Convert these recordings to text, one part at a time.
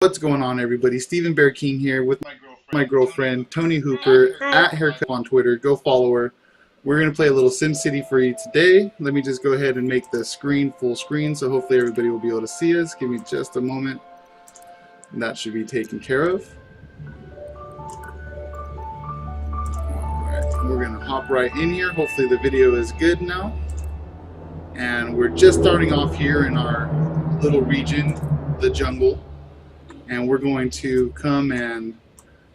What's going on, everybody? StevenBearKing here with my girlfriend Tony Hooper at Haircut on Twitter. Go follow her. We're going to play a little SimCity for you today. Let me just go ahead and make the screen full screen so hopefully everybody will be able to see us. Give me just a moment. That should be taken care of. Alright, we're going to hop right in here. Hopefully the video is good now. And we're just starting off here in our little region, the jungle. And we're going to come and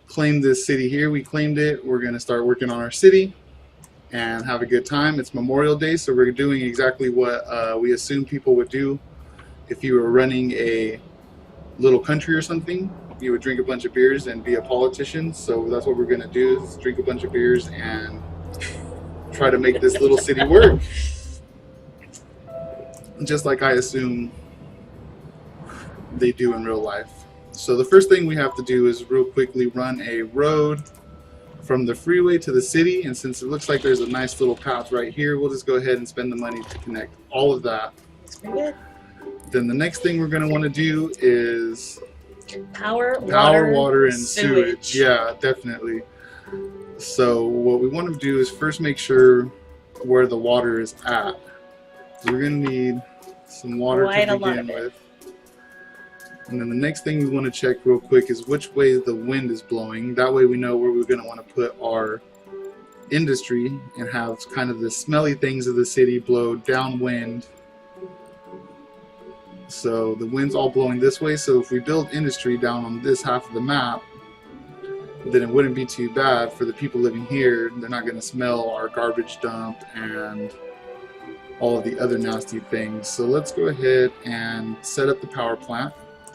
claim this city here. We claimed it. We're going to start working on our city and have a good time. It's Memorial Day, so we're doing exactly what we assume people would do if you were running a little country or something. You would drink a bunch of beers and be a politician. So that's what we're going to do, is drink a bunch of beers and try to make this little city work. Just like I assume they do in real life. So the first thing we have to do is real quickly run a road from the freeway to the city, and since it looks like there's a nice little path right here, we'll just go ahead and spend the money to connect all of that. That's pretty good. Then the next thing we're going to want to do is Power, water, and sewage. Yeah, definitely. So what we want to do is first make sure where the water is at. So we're going to need some water to begin with. And then the next thing we want to check real quick is which way the wind is blowing. That way we know where we're going to want to put our industry and have kind of the smelly things of the city blow downwind. So the wind's all blowing this way, so if we build industry down on this half of the map, then it wouldn't be too bad for the people living here. They're not going to smell our garbage dump and all of the other nasty things. So let's go ahead and set up the power plant.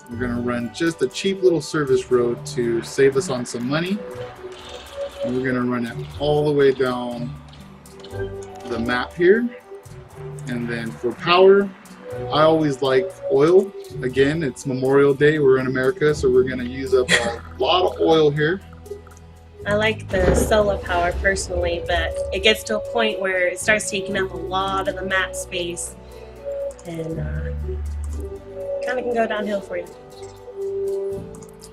We're going to run just a cheap little service road to save us on some money. And we're going to run it all the way down the map here. And then for power, I always like oil. Again, it's Memorial Day. We're in America, so we're going to use up a lot of oil here. I like the solar power personally, but it gets to a point where it starts taking up a lot of the map space, and kind of can go downhill for you.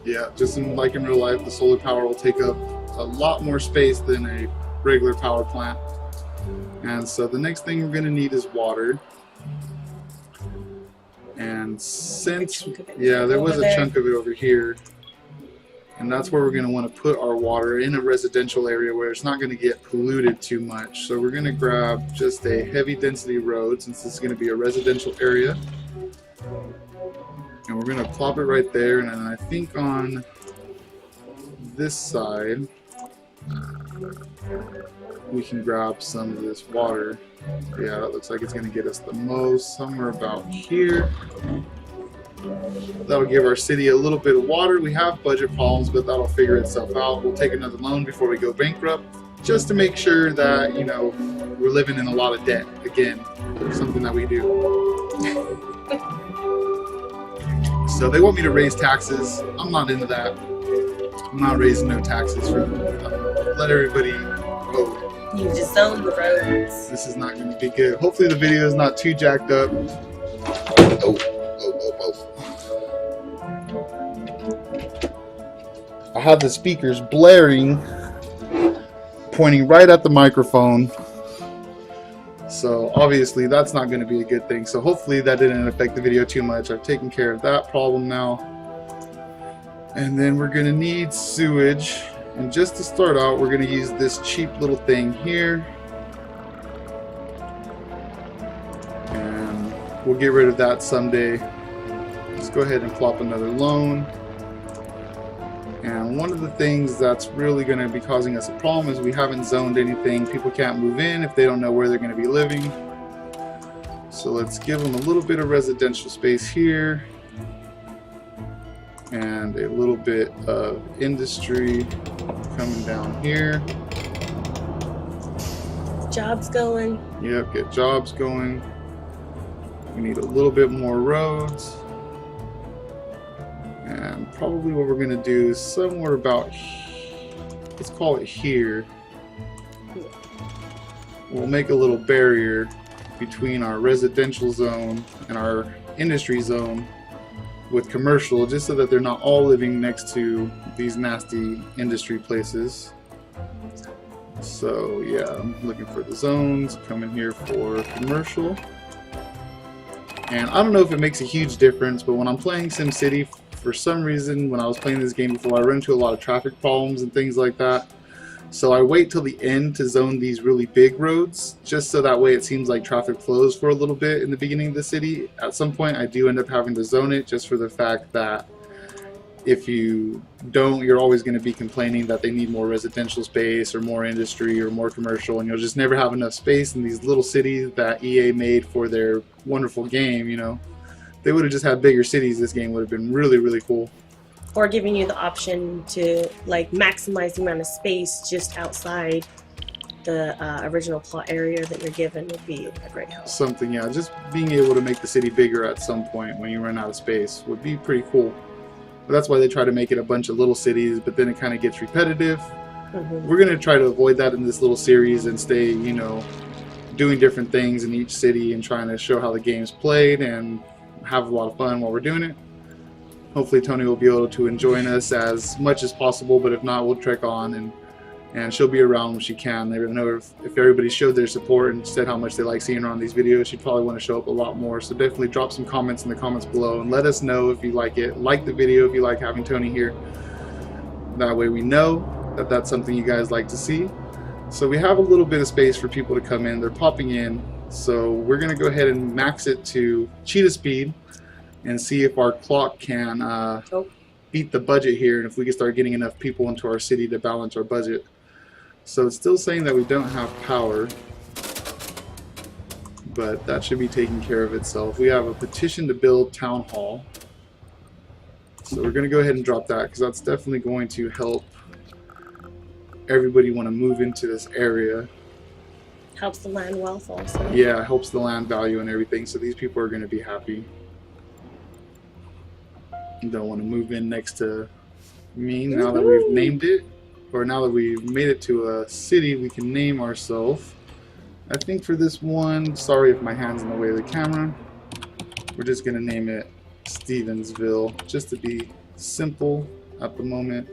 Yeah, just like in real life, the solar power will take up a lot more space than a regular power plant. And so the next thing we're going to need is water. And since, yeah, there was a chunk of it over here. And that's where we're going to want to put our water, in a residential area where it's not going to get polluted too much. So we're going to grab just a heavy density road, since this is going to be a residential area. And we're going to plop it right there. And then I think on this side, we can grab some of this water. Yeah, that looks like it's going to get us the most, somewhere about here. That'll give our city a little bit of water. We have budget problems, but that'll figure itself out. We'll take another loan before we go bankrupt, just to make sure that, you know, we're living in a lot of debt. Again, something that we do. So they want me to raise taxes. I'm not into that. I'm not raising no taxes for them. Let everybody vote. You just own the roads. This is not going to be good. Hopefully the video is not too jacked up. I have the speakers blaring, pointing right at the microphone. So obviously that's not going to be a good thing. So hopefully that didn't affect the video too much. I've taken care of that problem now. And then we're going to need sewage. And just to start out, we're going to use this cheap little thing here. And we'll get rid of that someday. Let's go ahead and plop another loan. And one of the things that's really going to be causing us a problem is we haven't zoned anything. People can't move in if they don't know where they're going to be living. So let's give them a little bit of residential space here. And a little bit of industry coming down here. Jobs going. Yep, get jobs going. We need a little bit more roads. And probably what we're going to do is somewhere about, let's call it here. We'll make a little barrier between our residential zone and our industry zone. with commercial, just so that they're not all living next to these nasty industry places. So yeah, I'm looking for the zones, coming here for commercial. And I don't know if it makes a huge difference, but when I'm playing SimCity, for some reason, when I was playing this game before, I run into a lot of traffic problems and things like that. So I wait till the end to zone these really big roads, just so that way it seems like traffic flows for a little bit in the beginning of the city. At some point, I do end up having to zone it, just for the fact that if you don't, you're always going to be complaining that they need more residential space or more industry or more commercial, and you'll just never have enough space in these little cities that EA made for their wonderful game. You know, they would have just had bigger cities. This game would have been really, really cool. Or giving you the option to like maximize the amount of space just outside the original plot area that you're given would be a great help. Something, yeah, just being able to make the city bigger at some point when you run out of space would be pretty cool. But that's why they try to make it a bunch of little cities, but then it kind of gets repetitive. We're going to try to avoid that in this little series and stay, you know, doing different things in each city and trying to show how the game's played and have a lot of fun while we're doing it. Hopefully Tony will be able to join us as much as possible, but if not, we'll trek on, and she'll be around when she can. I know if everybody showed their support and said how much they like seeing her on these videos, she'd probably want to show up a lot more. So definitely drop some comments in the comments below and let us know if you like it. Like the video if you like having Tony here. That way we know that that's something you guys like to see. So we have a little bit of space for people to come in. They're popping in. So we're going to go ahead and max it to cheetah speed and see if our clock can beat the budget here, and if we can start getting enough people into our city to balance our budget. So it's still saying that we don't have power, but that should be taking care of itself. We have a petition to build town hall, so we're going to go ahead and drop that, because that's definitely going to help everybody want to move into this area. Helps the land wealth also. Yeah, it helps the land value and everything, so these people are going to be happy. You don't want to move in next to me now that we've named it. Or now that we've made it to a city, we can name ourselves. I think for this one, sorry if my hand's in the way of the camera, we're just going to name it Stevensville, just to be simple at the moment.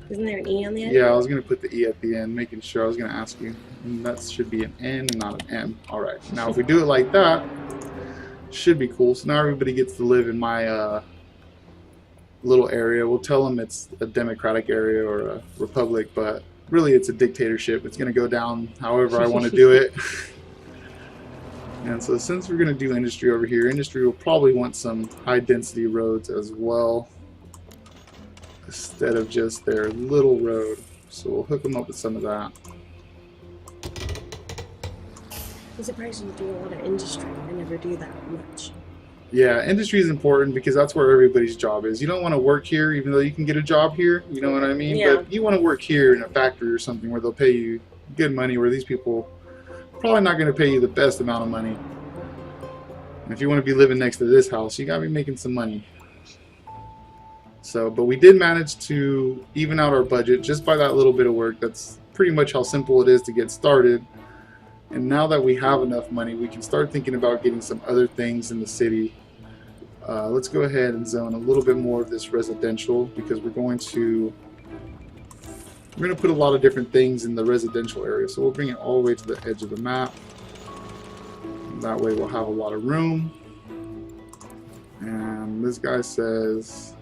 Isn't there an E on the end? Yeah, I was going to put the E at the end, making sure. I was going to ask you. And that should be an N, not an M. Alright, now if we do it like that, should be cool. So now everybody gets to live in my little area. We'll tell them it's a democratic area or a republic, but really it's a dictatorship. It's going to go down however I want to do it. And so since we're going to do industry over here, industry will probably want some high density roads as well, instead of just their little road. So we'll hook them up with some of that. I'm surprised you do a lot of industry. I never do that much. Yeah, industry is important because that's where everybody's job is. You don't want to work here even though you can get a job here, you know what I mean? Yeah. But you want to work here in a factory or something where they'll pay you good money, where these people probably not going to pay you the best amount of money. And if you want to be living next to this house, you got to be making some money. So, but we did manage to even out our budget just by that little bit of work. That's pretty much how simple it is to get started. And now that we have enough money, we can start thinking about getting some other things in the city. Let's go ahead and zone a little bit more of this residential, because we're going to put a lot of different things in the residential area. So we'll bring it all the way to the edge of the map. And that way we'll have a lot of room. And this guy says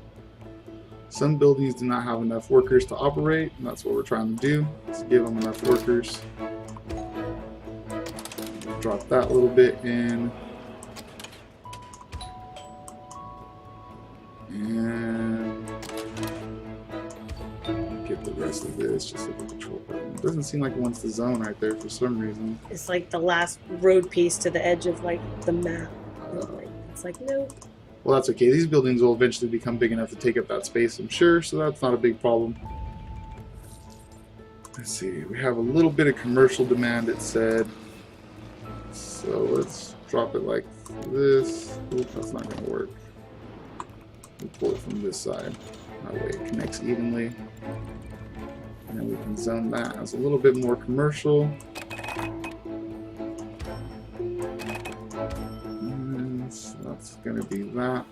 some buildings do not have enough workers to operate, and that's what we're trying to do, is give them enough workers. Drop that little bit in. And get the rest of this, just like a control button. It doesn't seem like it wants the zone right there for some reason. It's like the last road piece to the edge of like the map. It's like, nope. Well, that's okay. These buildings will eventually become big enough to take up that space, I'm sure, so that's not a big problem. Let's see, we have a little bit of commercial demand, it said. So let's drop it like this. Oop, that's not going to work. We'll pull it from this side. That way it connects evenly. And then we can zone that as a little bit more commercial. And so that's going to be that.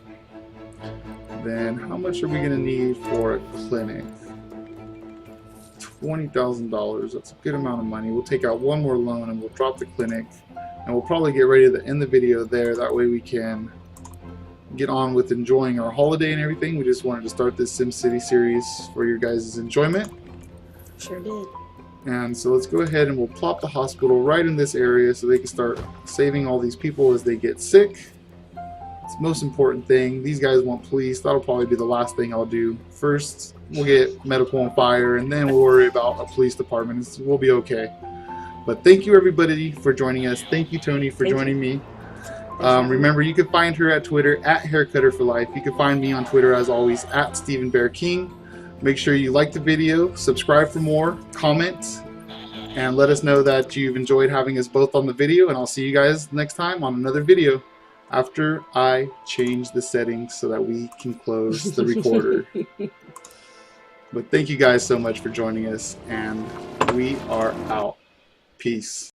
then how much are we going to need for a clinic? $20,000. That's a good amount of money. We'll take out one more loan and we'll drop the clinic. And we'll probably get ready to end the video there. That way we can get on with enjoying our holiday and everything. We just wanted to start this SimCity series for your guys' enjoyment. Sure did. And so let's go ahead and we'll plop the hospital right in this area so they can start saving all these people as they get sick. It's the most important thing. These guys want police. That'll probably be the last thing I'll do. First, we'll get medical and fire, and then we'll worry about a police department. We'll be okay. But thank you, everybody, for joining us. Thank you, Tony, for joining me. Remember, you can find her at Twitter, at HaircutterForLife. You can find me on Twitter, as always, at StevenBearKing. Make sure you like the video, subscribe for more, comment, and let us know that you've enjoyed having us both on the video. And I'll see you guys next time on another video after I change the settings so that we can close the recorder. But thank you guys so much for joining us, and we are out. Peace.